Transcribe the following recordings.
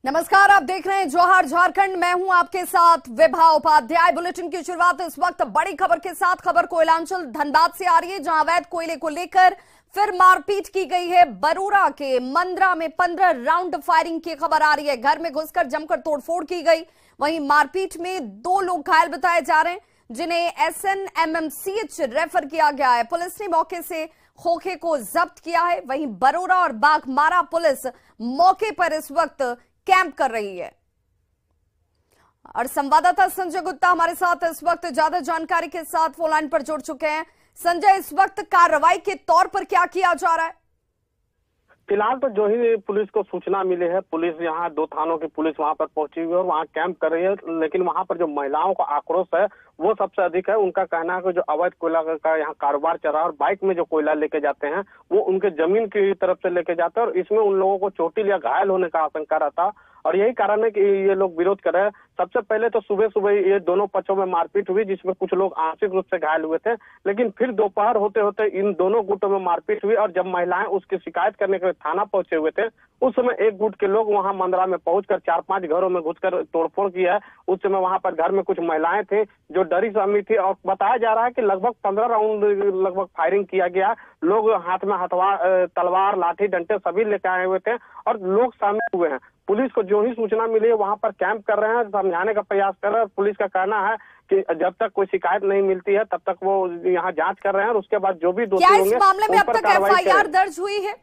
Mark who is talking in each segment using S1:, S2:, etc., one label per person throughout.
S1: नमस्कार, आप देख रहे हैं जौहर झारखंड। मैं हूं आपके साथ विभा उपाध्याय। बुलेटिन की शुरुआत इस वक्त बड़ी खबर के साथ। खबर कोयलांचल धनबाद से आ रही है, जहां अवैध कोयले को लेकर फिर मारपीट की गई है। बरूरा के मंदरा में 15 राउंड फायरिंग की खबर आ रही है। घर में घुसकर जमकर तोड़फोड़ की गई। वहीं मारपीट में 2 लोग घायल बताए जा रहे हैं, जिन्हें SNMMCH रेफर किया गया है। पुलिस ने मौके से खोखे को जब्त किया है। वहीं बरूरा और बाघमारा पुलिस मौके पर इस वक्त कैंप कर रही है। और संवाददाता संजय गुप्ता हमारे साथ इस वक्त ज्यादा जानकारी के साथ फोन लाइन पर जुड़ चुके हैं। संजय, इस वक्त कार्रवाई के तौर पर क्या किया जा रहा है?
S2: फिलहाल तो जो ही पुलिस को सूचना मिली है, पुलिस यहाँ 2 थानों की पुलिस वहां पर पहुंची हुई है और वहां कैंप कर रही है। लेकिन वहां पर जो महिलाओं का आक्रोश है वो सबसे अधिक है। उनका कहना है कि जो अवैध कोयला का यहाँ कारोबार चल रहा है और बाइक में जो कोयला लेके जाते हैं वो उनके जमीन की तरफ से लेके जाते हैं और इसमें उन लोगों को चोटिल या घायल होने का आशंका रहता और यही कारण है कि ये लोग विरोध कर रहे हैं। सबसे पहले तो सुबह सुबह ये दोनों पक्षों में मारपीट हुई, जिसमें कुछ लोग आंशिक रूप से घायल हुए थे। लेकिन फिर दोपहर होते होते इन दोनों गुटों में मारपीट हुई और जब महिलाएं उसकी शिकायत करने के लिए थाना पहुंचे हुए थे, उस समय एक गुट के लोग वहां मंदरा में पहुंचकर 4-5 घरों में घुसकर तोड़फोड़ किया है। उस समय वहां पर घर में कुछ महिलाएं थी जो डरी सहमी थी और बताया जा रहा है कि लगभग 15 राउंड लगभग फायरिंग किया गया। लोग हाथ में तलवार, लाठी, डंडे सभी लेकर आए हुए थे और लोग शामिल हुए हैं। पुलिस को जो ही सूचना मिली है वहां पर कैंप कर रहे हैं, समझाने का प्रयास कर रहे हैं। पुलिस का कहना है कि जब तक कोई शिकायत नहीं मिलती है तब तक वो यहाँ जांच कर रहे हैं और उसके बाद जो भी दोषी होंगे
S1: इस मामले में अब तक FIR दर्ज हुई है?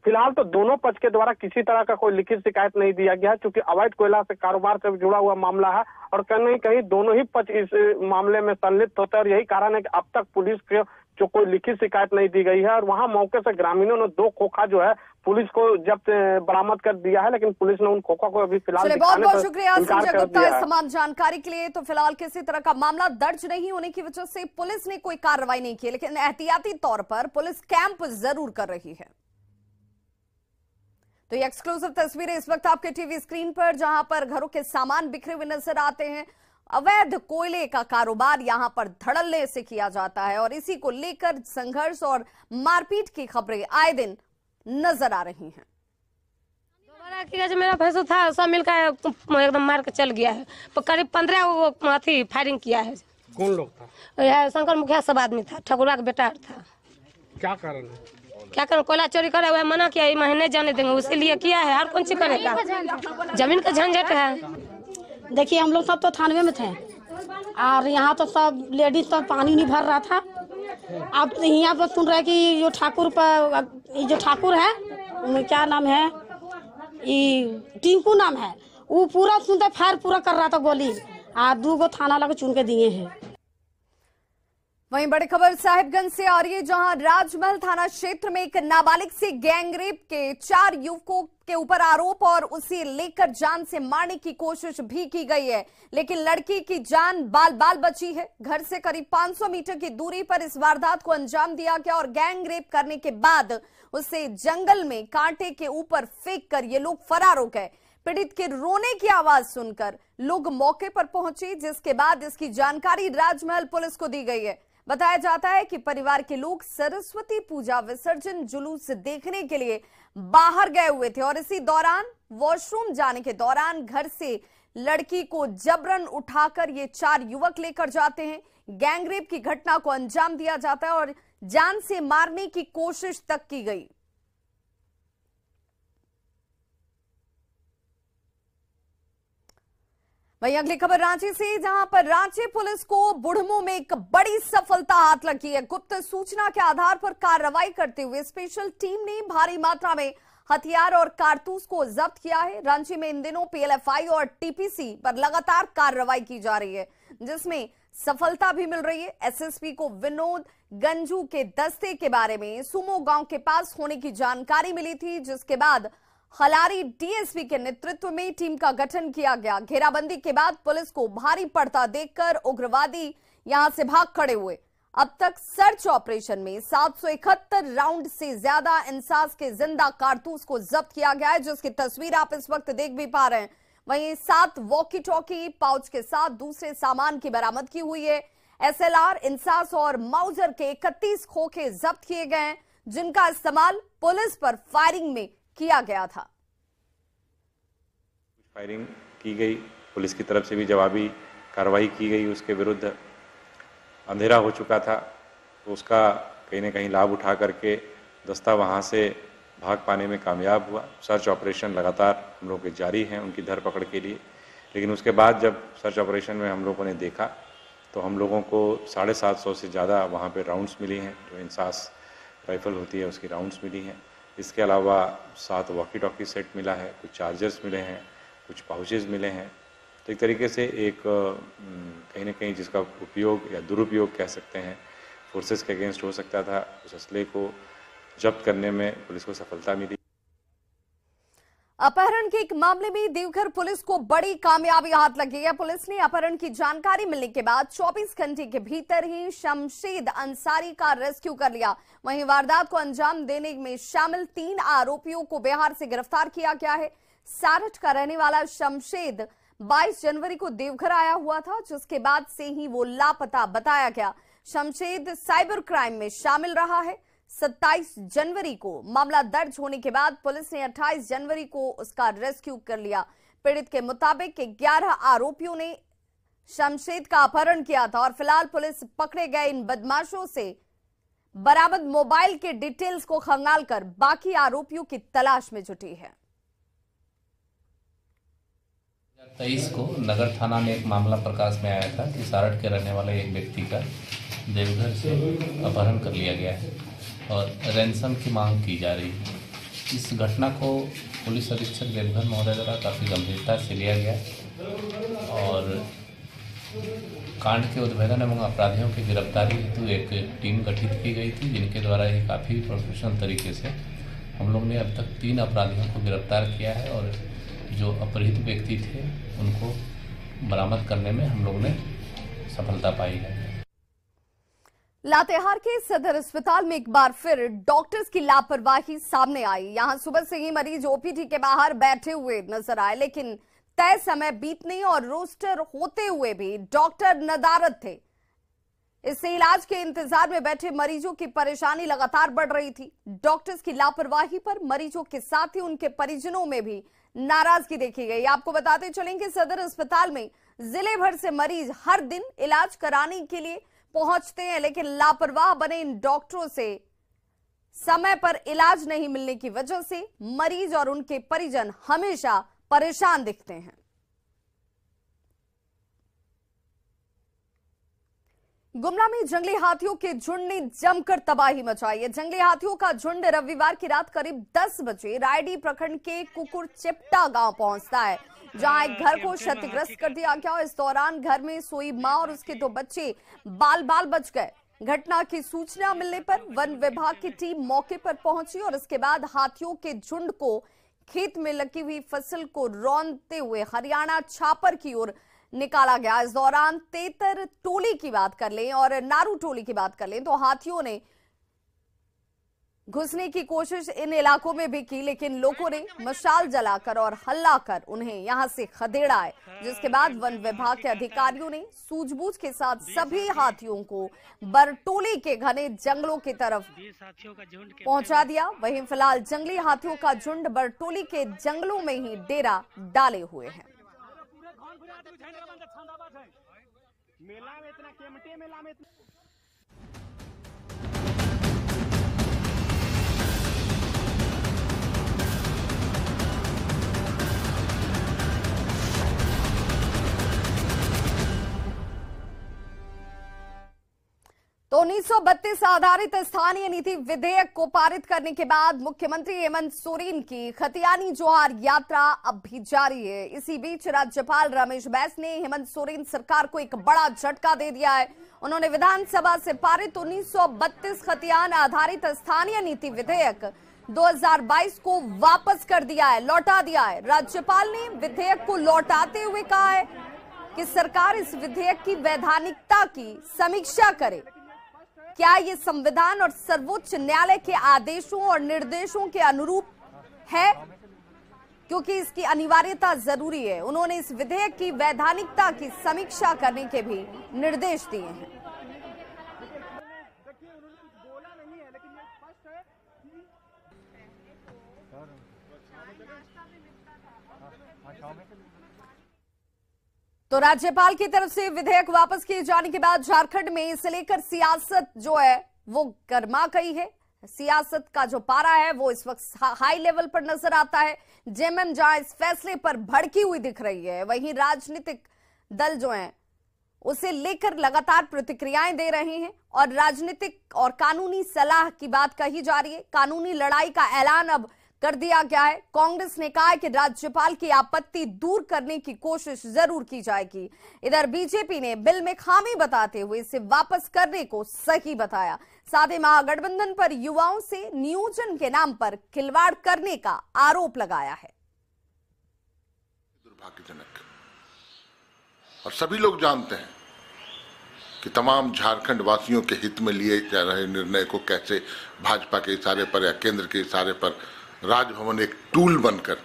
S2: फिलहाल तो दोनों पक्ष के द्वारा किसी तरह का कोई लिखित शिकायत नहीं दिया गया, क्योंकि अवैध कोयला से कारोबार से जुड़ा हुआ मामला है और कहीं न कहीं दोनों ही पक्ष इस मामले में संलिप्त होते हैं और यही कारण है कि अब तक पुलिस के जो कोई लिखित शिकायत नहीं दी गई है। और वहां मौके से ग्रामीणों ने 2 खोखा जो है पुलिस को जब्त बरामद कर दिया है, लेकिन पुलिस ने उन खोखा को अभी फिलहाल
S1: बहुत बहुत शुक्रिया संजय गुप्ता इस तमाम जानकारी के लिए। तो फिलहाल किसी तरह का मामला दर्ज नहीं होने की वजह से पुलिस ने कोई कार्रवाई नहीं की, लेकिन एहतियाती तौर पर पुलिस कैंप जरूर कर रही है। तो ये एक्सक्लूसिव तस्वीरें इस वक्त आपके टीवी स्क्रीन पर, जहां पर घरों के सामान बिखरे हुए नजर आते हैं। अवैध कोयले का कारोबार यहां पर धड़ल्ले से किया जाता है और इसी को लेकर संघर्ष और मारपीट की खबरें आए दिन नजर आ रही हैं।
S3: जो मेरा भैंस था सब मिलकर एकदम मार के चल गया है। करीब 15 वो फायरिंग किया है।
S2: कौन लोग था?
S3: शंकर मुखिया सब आदमी था, ठकुरा का बेटा था।
S2: क्या कारण है?
S3: क्या करें, कोयला चोरी करे हुआ मना किया, ये महीने जाने देंगे उसके लिए किया है। हर कौन सी करेगा, जमीन का झंझट है।
S4: देखिए हम लोग सब तो थानवे में थे और यहाँ तो सब लेडीज सब पानी नहीं भर रहा था। अब यहाँ पर सुन रहे कि जो ठाकुर है, क्या नाम है, ये टिंकू नाम है, वो पूरा सुनते फायर पूरा कर रहा था गोली और 2 गो थाना लगे चुन के दिए हैं।
S1: वहीं बड़ी खबर साहिबगंज से आ रही है, जहां राजमहल थाना क्षेत्र में एक नाबालिग से गैंगरेप के 4 युवकों के ऊपर आरोप और उसे लेकर जान से मारने की कोशिश भी की गई है, लेकिन लड़की की जान बाल बाल बची है। घर से करीब 500 मीटर की दूरी पर इस वारदात को अंजाम दिया गया और गैंगरेप करने के बाद उसे जंगल में कांटे के ऊपर फेंक कर ये लोग फरार हो गए। पीड़ित के रोने की आवाज सुनकर लोग मौके पर पहुंचे, जिसके बाद इसकी जानकारी राजमहल पुलिस को दी गई है। बताया जाता है कि परिवार के लोग सरस्वती पूजा विसर्जन जुलूस देखने के लिए बाहर गए हुए थे और इसी दौरान वॉशरूम जाने के दौरान घर से लड़की को जबरन उठाकर ये 4 युवक लेकर जाते हैं। गैंगरेप की घटना को अंजाम दिया जाता है और जान से मारने की कोशिश तक की गई। वहीं अगली खबर रांची से, जहां पर रांची पुलिस को बुढ़मू में एक बड़ी सफलता हाथ लगी है। गुप्त सूचना के आधार पर कार्रवाई करते हुए स्पेशल टीम ने भारी मात्रा में हथियार और कारतूस को जब्त किया है। रांची में इन दिनों PLFI और TPC पर लगातार कार्रवाई की जा रही है, जिसमें सफलता भी मिल रही है। SSP को विनोद गंजू के दस्ते के बारे में सुमो गांव के पास होने की जानकारी मिली थी, जिसके बाद खलारी DSP के नेतृत्व में टीम का गठन किया गया। घेराबंदी के बाद पुलिस को भारी पड़ता देखकर उग्रवादी यहां से भाग खड़े हुए। अब तक सर्च ऑपरेशन में 771 राउंड से ज्यादा इंसास के जिंदा कारतूस को जब्त किया गया है, जिसकी तस्वीर आप इस वक्त देख भी पा रहे हैं। वहीं 7 वॉकी टॉकी पाउच के साथ दूसरे सामान की बरामदगी हुई है। SLR, इंसास और माउजर के 31 खोखे जब्त किए गए हैं, जिनका इस्तेमाल पुलिस पर फायरिंग में किया गया था।
S5: फायरिंग की गई, पुलिस की तरफ से भी जवाबी कार्रवाई की गई। उसके विरुद्ध अंधेरा हो चुका था, तो उसका कहीं न कहीं लाभ उठा करके दस्ता वहाँ से भाग पाने में कामयाब हुआ। सर्च ऑपरेशन लगातार हम लोग के जारी हैं उनकी धरपकड़ के लिए। लेकिन उसके बाद जब सर्च ऑपरेशन में हम लोगों ने देखा तो हम लोगों को 750 से ज़्यादा वहाँ पे राउंड्स मिली हैं, जो इंसास राइफल होती है उसकी राउंड्स मिली हैं। इसके अलावा 7 वॉकी टॉकी सेट मिला है, कुछ चार्जर्स मिले हैं, कुछ पाउचेज़ मिले हैं। तो एक तरीके से एक कहीं न कहीं जिसका उपयोग या दुरुपयोग कह सकते हैं फोर्सेस के अगेंस्ट हो सकता था, उस असले को जब्त करने में पुलिस को सफलता मिली।
S1: अपहरण के एक मामले में देवघर पुलिस को बड़ी कामयाबी हाथ लगी है। पुलिस ने अपहरण की जानकारी मिलने के बाद 24 घंटे के भीतर ही शमशेद अंसारी का रेस्क्यू कर लिया। वहीं वारदात को अंजाम देने में शामिल 3 आरोपियों को बिहार से गिरफ्तार किया गया है। सारठ का रहने वाला शमशेद 22 जनवरी को देवघर आया हुआ था, जिसके बाद से ही वो लापता बताया गया। शमशेद साइबर क्राइम में शामिल रहा है। 27 जनवरी को मामला दर्ज होने के बाद पुलिस ने 28 जनवरी को उसका रेस्क्यू कर लिया। पीड़ित के मुताबिक 11 आरोपियों ने शमशेद का अपहरण किया था और फिलहाल पुलिस पकड़े गए इन बदमाशों से बरामद मोबाइल के डिटेल्स को खंगालकर बाकी आरोपियों की तलाश में जुटी है।
S6: 23 को नगर थाना में एक मामला प्रकाश में आया था कि सारठ के रहने वाले एक व्यक्ति का देवघर से अपहरण कर लिया गया है और रैंसम की मांग की जा रही है। इस घटना को पुलिस अधीक्षक देवघर महोदय द्वारा काफ़ी गंभीरता से लिया गया और कांड के उद्भेदन एवं अपराधियों की गिरफ्तारी हेतु एक टीम गठित की गई थी, जिनके द्वारा ये काफ़ी प्रोफेशनल तरीके से हम लोग ने अब तक 3 अपराधियों को गिरफ्तार किया है और जो अपहृत व्यक्ति थे उनको बरामद करने में हम लोग ने सफलता पाई है।
S1: लातेहार के सदर अस्पताल में एक बार फिर डॉक्टर्स की लापरवाही सामने आई। यहां सुबह से ही मरीज ओपीडी के बाहर बैठे हुए नजर आए, लेकिन तय समय बीतने और रोस्टर होते हुए भी डॉक्टर नदारद थे। इससे इलाज के इंतजार में बैठे मरीजों की परेशानी लगातार बढ़ रही थी। डॉक्टर्स की लापरवाही पर मरीजों के साथ ही उनके परिजनों में भी नाराजगी देखी गई। आपको बताते चलेंगे सदर अस्पताल में जिले भर से मरीज हर दिन इलाज कराने के लिए पहुंचते हैं, लेकिन लापरवाह बने इन डॉक्टरों से समय पर इलाज नहीं मिलने की वजह से मरीज और उनके परिजन हमेशा परेशान दिखते हैं। गुमला में जंगली हाथियों के झुंड ने जमकर तबाही मचाई है। जंगली हाथियों का झुंड रविवार की रात करीब 10 बजे रायडी प्रखंड के कुकुरचिप्टा गांव पहुंचता है, जहां एक घर को क्षतिग्रस्त कर दिया गया। इस दौरान घर में सोई मां और उसके 2 बच्चे बाल बाल बच गए। घटना की सूचना मिलने पर वन विभाग की टीम मौके पर पहुंची और इसके बाद हाथियों के झुंड को खेत में लगी हुई फसल को रौंदते हुए हरियाणा छापर की ओर निकाला गया। इस दौरान तेतर टोली की बात कर लें और नारू टोली की बात कर लें तो हाथियों ने घुसने की कोशिश इन इलाकों में भी की, लेकिन लोगों ने मशाल जलाकर और हल्ला कर उन्हें यहां से खदेड़ा है, जिसके बाद वन विभाग के अधिकारियों ने सूझबूझ के साथ सभी हाथियों को बरटोली के घने जंगलों की तरफ पहुंचा दिया। वहीं फिलहाल जंगली हाथियों का झुंड बरटोली के जंगलों में ही डेरा डाले हुए हैं। तो 1932 आधारित स्थानीय नीति विधेयक को पारित करने के बाद मुख्यमंत्री हेमंत सोरेन की खतियानी जोहार यात्रा अब भी जारी है। इसी बीच राज्यपाल रमेश बैस ने हेमंत सोरेन सरकार को एक बड़ा झटका दे दिया है। उन्होंने विधानसभा से पारित 1932 खतियान आधारित स्थानीय नीति विधेयक 2022 को वापस कर दिया है, लौटा दिया है। राज्यपाल ने विधेयक को लौटाते हुए कहा है कि सरकार इस विधेयक की वैधानिकता की समीक्षा करे। क्या ये संविधान और सर्वोच्च न्यायालय के आदेशों और निर्देशों के अनुरूप है, क्योंकि इसकी अनिवार्यता जरूरी है। उन्होंने इस विधेयक की वैधानिकता की समीक्षा करने के भी निर्देश दिए हैं। तो राज्यपाल की तरफ से विधेयक वापस किए जाने के बाद झारखंड में इसे लेकर सियासत जो है वो गर्मा गई है। सियासत का जो पारा है वो इस वक्त हाई लेवल पर नजर आता है। जेएमएम जहां इस फैसले पर भड़की हुई दिख रही है, वहीं राजनीतिक दल जो हैं उसे लेकर लगातार प्रतिक्रियाएं दे रहे हैं और राजनीतिक और कानूनी सलाह की बात कही जा रही है। कानूनी लड़ाई का ऐलान अब कर दिया गया है। कांग्रेस ने कहा है कि राज्यपाल की आपत्ति दूर करने की कोशिश जरूर की जाएगी। इधर बीजेपी ने बिल में खामी बताते हुए इसे वापस करने को सही बताया। साथ ही महागठबंधन पर युवाओं से नियोजन के नाम पर खिलवाड़ करने का आरोप लगाया है।
S7: दुर्भाग्यजनक, और सभी लोग जानते हैं कि तमाम झारखंड वासियों के हित में लिए जा रहे निर्णय को कैसे भाजपा के इशारे पर या केंद्र के इशारे पर राजभवन एक टूल बनकर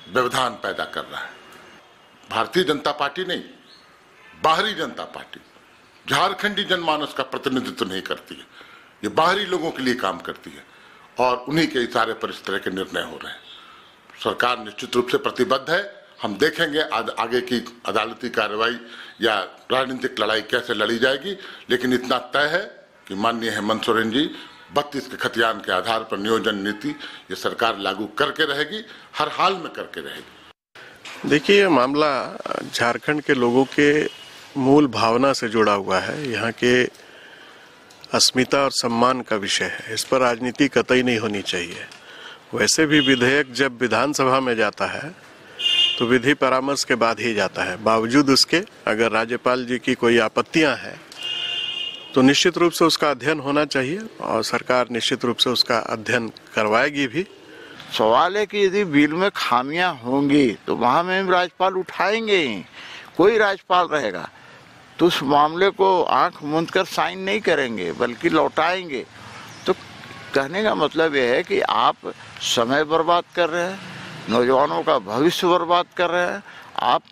S7: व्यवधान पैदा कर रहा है। भारतीय जनता पार्टी नहीं, बाहरी जनता पार्टी झारखंडी जनमानस का प्रतिनिधित्व नहीं करती है। ये बाहरी लोगों के लिए काम करती है और उन्हीं के इशारे पर इस तरह के निर्णय हो रहे हैं। सरकार निश्चित रूप से प्रतिबद्ध है। हम देखेंगे आगे की अदालती कार्रवाई या राजनीतिक लड़ाई कैसे लड़ी जाएगी, लेकिन इतना तय है कि माननीय हेमंत सोरेन जी 32 के खतियान के आधार पर नियोजन नीति ये सरकार लागू करके रहेगी, हर हाल में करके रहेगी।
S8: देखिए, ये मामला झारखंड के लोगों के मूल भावना से जुड़ा हुआ है। यहाँ के अस्मिता और सम्मान का विषय है। इस पर राजनीति कतई नहीं होनी चाहिए। वैसे भी विधेयक जब विधानसभा में जाता है तो विधि परामर्श के बाद ही जाता है। बावजूद उसके अगर राज्यपाल जी की कोई आपत्तियां हैं तो निश्चित रूप से उसका अध्ययन होना चाहिए और सरकार निश्चित रूप से उसका अध्ययन करवाएगी भी।
S9: सवाल है कि यदि बिल में खामियां होंगी तो वहां में राज्यपाल उठाएंगे ही। कोई राज्यपाल रहेगा तो उस मामले को आंख मूंद कर साइन नहीं करेंगे बल्कि लौटाएंगे। तो कहने का मतलब यह है कि आप समय बर्बाद कर रहे हैं, नौजवानों का भविष्य बर्बाद कर रहे हैं। आप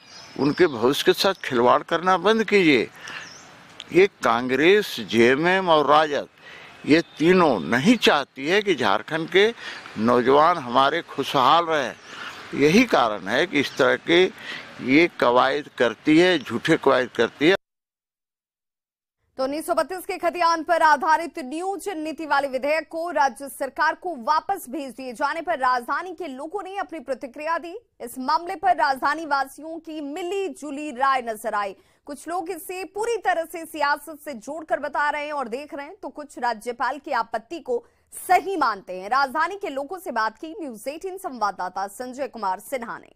S9: उनके भविष्य के साथ खिलवाड़ करना बंद कीजिए। ये कांग्रेस, जेएमएम और राजद ये तीनों नहीं चाहती है कि झारखंड के नौजवान हमारे खुशहाल रहें। यही कारण है कि इस तरह के ये कवायद करती है, झूठे कवायद करती है।
S1: तो 1932 के खतियान पर आधारित नियोजन नीति वाले विधेयक को राज्य सरकार को वापस भेज दिए जाने पर राजधानी के लोगों ने अपनी प्रतिक्रिया दी। इस मामले पर राजधानी वासियों की मिली जुली राय नजर आई। कुछ लोग इसे पूरी तरह से सियासत से जोड़कर बता रहे हैं और देख रहे हैं, तो कुछ राज्यपाल की आपत्ति को सही मानते हैं। राजधानी के लोगों से बात की न्यूज़ 18 संवाददाता संजय कुमार सिन्हा ने।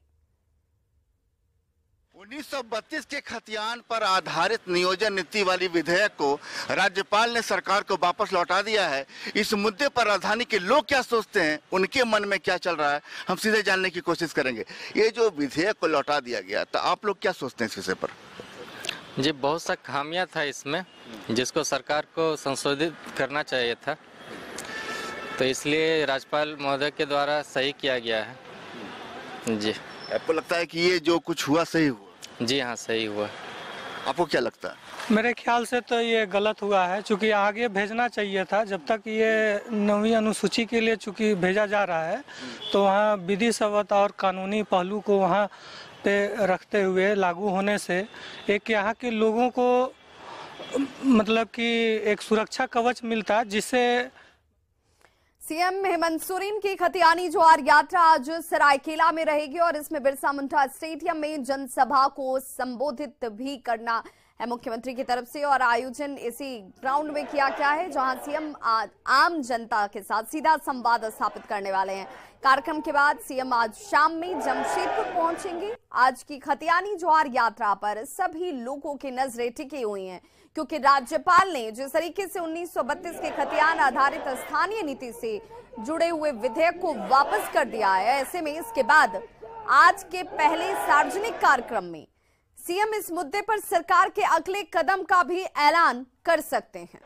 S10: 1932 के खतियान पर आधारित नियोजन नीति वाली विधेयक को राज्यपाल ने सरकार को वापस लौटा दिया है। इस मुद्दे पर राजधानी के लोग क्या सोचते हैं, उनके मन में क्या चल रहा है, हम सीधे जानने की कोशिश करेंगे। ये जो विधेयक को लौटा दिया गया, तो आप लोग क्या सोचते हैं इस विषय पर?
S11: जी, बहुत सा खामियां था इसमें जिसको सरकार को संशोधित करना चाहिए था, तो इसलिए राज्यपाल महोदय के द्वारा सही किया गया है। जी,
S10: आपको लगता है कि ये जो कुछ हुआ सही हुआ?
S11: जी हाँ, सही हुआ।
S10: आपको क्या लगता है?
S12: मेरे ख्याल से तो ये गलत हुआ है, चूँकि आगे भेजना चाहिए था। जब तक ये 9वीं अनुसूची के लिए चूँकि भेजा जा रहा है तो वहाँ विधि सवत और कानूनी पहलू को वहाँ पे रखते हुए लागू होने से एक यहाँ के लोगों को मतलब कि एक सुरक्षा कवच मिलता, जिससे
S1: सीएम हेमंत सोरेन की खतियानी ज्वार यात्रा आज सरायकेला में रहेगी और इसमें बिरसा मुंडा स्टेडियम में जनसभा को संबोधित भी करना है मुख्यमंत्री की तरफ से। और आयोजन इसी ग्राउंड में किया गया है जहां सीएम आम जनता के साथ सीधा संवाद स्थापित करने वाले हैं। कार्यक्रम के बाद सीएम आज शाम में जमशेदपुर पहुंचेंगे। आज की खतियानी ज्वार यात्रा पर सभी लोगों की नजरें टिकी हुई हैं, क्योंकि राज्यपाल ने जिस तरीके से 1932 के खतियान आधारित स्थानीय नीति से जुड़े हुए विधेयक को वापस कर दिया है, ऐसे में इसके बाद आज के पहले सार्वजनिक कार्यक्रम में सीएम इस मुद्दे पर सरकार के अगले कदम का भी ऐलान कर सकते हैं।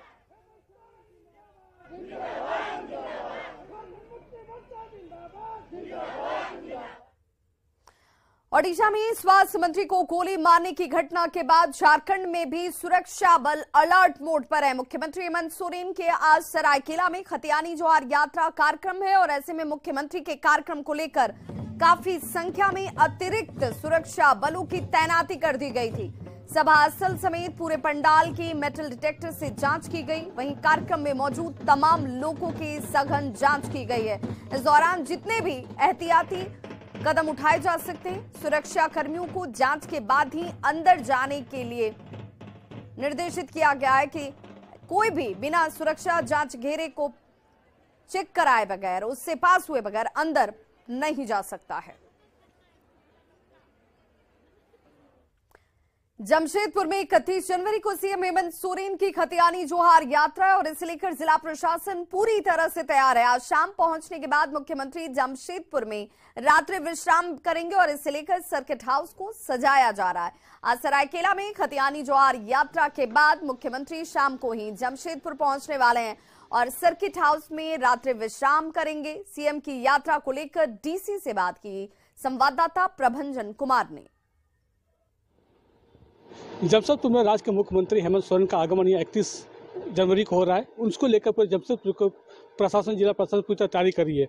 S1: ओडिशा में स्वास्थ्य मंत्री को गोली मारने की घटना के बाद झारखंड में भी सुरक्षा बल अलर्ट मोड पर है। मुख्यमंत्री हेमंत सोरेन के आज सरायकेला में खतियानी जोहार यात्रा कार्यक्रम है और ऐसे में मुख्यमंत्री के कार्यक्रम को लेकर काफी संख्या में अतिरिक्त सुरक्षा बलों की तैनाती कर दी गई थी। सभा स्थल समेत पूरे पंडाल की मेटल डिटेक्टर से जांच की गई। वहीं कार्यक्रम में मौजूद तमाम लोगों की सघन जांच की गई है। इस दौरान जितने भी एहतियाती कदम उठाए जा सकते हैं, सुरक्षा कर्मियों को जांच के बाद ही अंदर जाने के लिए निर्देशित किया गया है कि कोई भी बिना सुरक्षा जांच घेरे को चेक कराए बगैर, उससे पास हुए बगैर अंदर नहीं जा सकता है। जमशेदपुर में 31 जनवरी को सीएम हेमंत सोरेन की खतियानी जोहार यात्रा है और इसे लेकर जिला प्रशासन पूरी तरह से तैयार है। आज शाम पहुंचने के बाद मुख्यमंत्री जमशेदपुर में रात्रि विश्राम करेंगे और इसे लेकर सर्किट हाउस को सजाया जा रहा है। आज सरायकेला में खतियानी जोहार यात्रा के बाद मुख्यमंत्री शाम को ही जमशेदपुर पहुंचने वाले हैं और सर्किट हाउस में रात्रि विश्राम करेंगे। सीएम की यात्रा को लेकर डीसी से बात की संवाददाता प्रभंजन कुमार ने।
S13: जमशेदपुर में राज्य के मुख्यमंत्री हेमंत सोरेन का आगमन 31 जनवरी को हो रहा है। उसको लेकर पूरे जमशेदपुर को प्रशासन, जिला प्रशासन पूरी तैयारी कर रही है।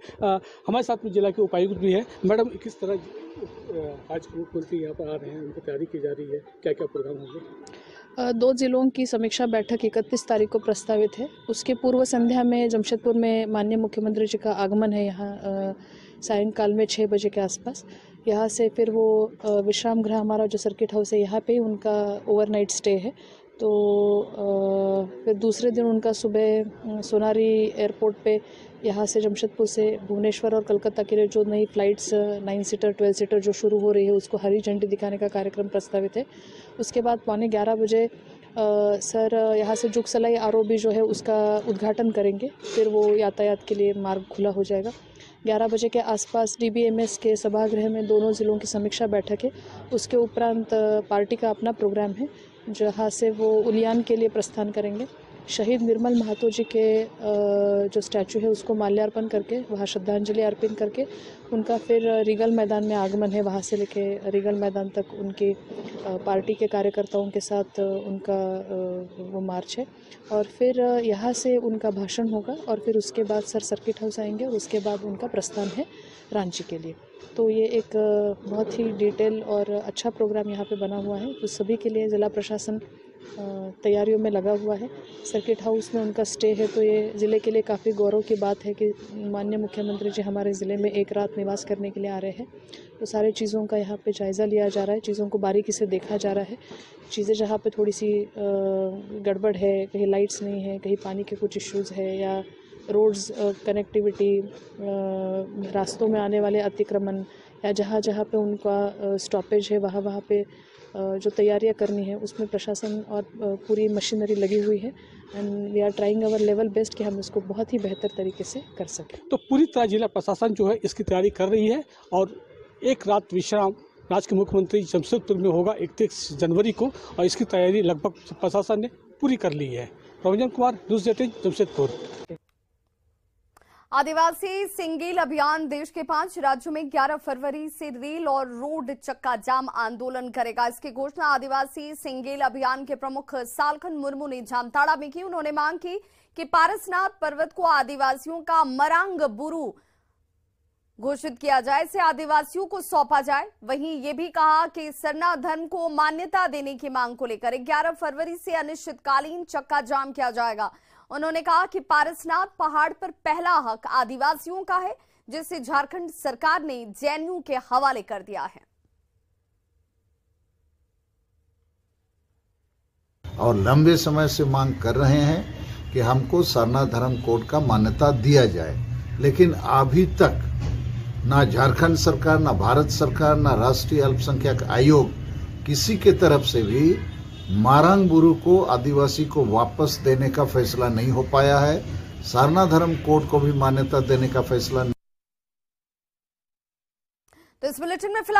S13: हमारे साथ में जिला के उपायुक्त भी है। मैडम, किस तरह राज्य के मुख्यमंत्री यहाँ पर आ रहे हैं, उनको तैयारी की जा रही है, क्या क्या प्रोग्राम होंगे?
S14: 2 जिलों की समीक्षा बैठक 31 तारीख को प्रस्तावित है। उसके पूर्व संध्या में जमशेदपुर में माननीय मुख्यमंत्री जी का आगमन है। यहाँ सायंकाल में 6 बजे के आसपास यहाँ से फिर वो विश्राम गृह हमारा जो सर्किट हाउस है यहाँ पे उनका ओवरनाइट स्टे है। तो फिर दूसरे दिन उनका सुबह सोनारी एयरपोर्ट पे यहाँ से जमशेदपुर से भुवनेश्वर और कलकत्ता के लिए जो नई फ़्लाइट्स 9 सीटर 12 सीटर जो शुरू हो रही है उसको हरी झंडी दिखाने का कार्यक्रम प्रस्तावित है। उसके बाद 11:15 बजे सर यहाँ से जुगसलाई आरओबी जो है उसका उद्घाटन करेंगे। फिर वो यातायात के लिए मार्ग खुला हो जाएगा। 11 बजे के आसपास डीबीएमएस के सभागृह में दोनों ज़िलों की समीक्षा बैठक है। उसके उपरांत पार्टी का अपना प्रोग्राम है जहाँ से वो उलियान के लिए प्रस्थान करेंगे। शहीद निर्मल महतो जी के जो स्टैचू है उसको माल्यार्पण करके वहाँ श्रद्धांजलि अर्पित करके उनका फिर रीगल मैदान में आगमन है। वहाँ से लेके रीगल मैदान तक उनकी पार्टी के कार्यकर्ताओं के साथ उनका वो मार्च है और फिर यहाँ से उनका भाषण होगा और फिर उसके बाद सर सर्किट हाउस आएंगे और उसके बाद उनका प्रस्थान है रांची के लिए। तो ये एक बहुत ही डिटेल और अच्छा प्रोग्राम यहाँ पे बना हुआ है। तो सभी के लिए जिला प्रशासन तैयारियों में लगा हुआ है। सर्किट हाउस में उनका स्टे है तो ये ज़िले के लिए काफ़ी गौरव की बात है कि माननीय मुख्यमंत्री जी हमारे ज़िले में एक रात निवास करने के लिए आ रहे हैं। तो सारी चीज़ों का यहाँ पे जायज़ा लिया जा रहा है, चीज़ों को बारीकी से देखा जा रहा है। चीज़ें जहाँ पे थोड़ी सी गड़बड़ है, कहीं लाइट्स नहीं है, कहीं पानी के कुछ इश्यूज़ है या रोड्स कनेक्टिविटी, रास्तों में आने वाले अतिक्रमण या जहाँ जहाँ पे उनका स्टॉपेज है वहाँ पे जो तैयारियां करनी है उसमें प्रशासन और पूरी मशीनरी लगी हुई है and we are trying our level best कि हम इसको बहुत ही बेहतर तरीके से कर सकें।
S13: तो पूरी तरह जिला प्रशासन जो है इसकी तैयारी कर रही है और एक रात विश्राम राज्य के मुख्यमंत्री जमशेदपुर में होगा 31 जनवरी को और इसकी तैयारी लगभग प्रशासन ने पूरी कर ली है। प्रभंजन कुमार, न्यूज़ 18 जमशेदपुर।
S1: आदिवासी सिंगेल अभियान देश के 5 राज्यों में 11 फरवरी से रेल और रोड चक्का जाम आंदोलन करेगा। इसकी घोषणा आदिवासी सिंगेल अभियान के प्रमुख सालखन मुर्मू ने जामताड़ा में की। उन्होंने मांग की कि पारसनाथ पर्वत को आदिवासियों का मरांग बुरु घोषित किया जाए, इसे आदिवासियों को सौंपा जाए। वहीं ये भी कहा कि सरना धर्म को मान्यता देने की मांग को लेकर 11 फरवरी से अनिश्चितकालीन चक्का जाम किया जाएगा। उन्होंने कहा कि पारसनाथ पहाड़ पर पहला हक आदिवासियों का है, जिसे झारखंड सरकार ने जेएनयू के हवाले कर दिया है।
S15: और लंबे समय से मांग कर रहे हैं कि हमको सरना धर्म कोड का मान्यता दिया जाए, लेकिन अभी तक ना झारखंड सरकार, ना भारत सरकार, ना राष्ट्रीय अल्पसंख्यक आयोग किसी के तरफ से भी मारांग बुरु को आदिवासी को वापस देने का फैसला नहीं हो पाया है। सरना धर्म कोड को भी मान्यता देने का फैसला।
S1: तो इस बुलेटिन में फिलहाल